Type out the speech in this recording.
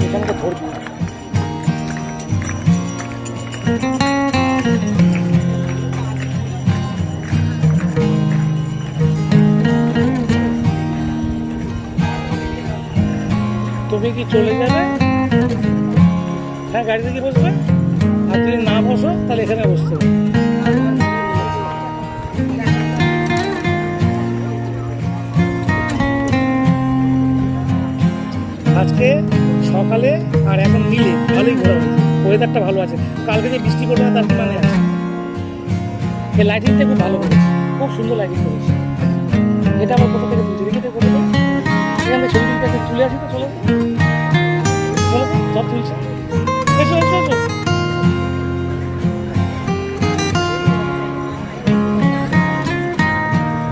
এখানটা ধরবি। তুমি কি চলে যাবে? হ্যাঁ, গাড়িতে কি বসবে? আর যদি না বসো তাহলে এখানে বসতে হবে। আজকে সকালে আর এখন মিলে ভালোই ঘোরা হয়েছে, ওয়েদারটা ভালো আছে। কালকে যে বৃষ্টি পড়বে না তার কি মানে আছে? এই লাইটিংটা খুব ভালো করেছে, খুব সুন্দর লাইটিং করেছে। এটা আমার কোথা থেকে তুলছি, দেখি তো কোথা থেকে এখানে ছবি তুলতে তুলে আসি তো। চলো চলো, সব তুলছে। এসো এসো এসো।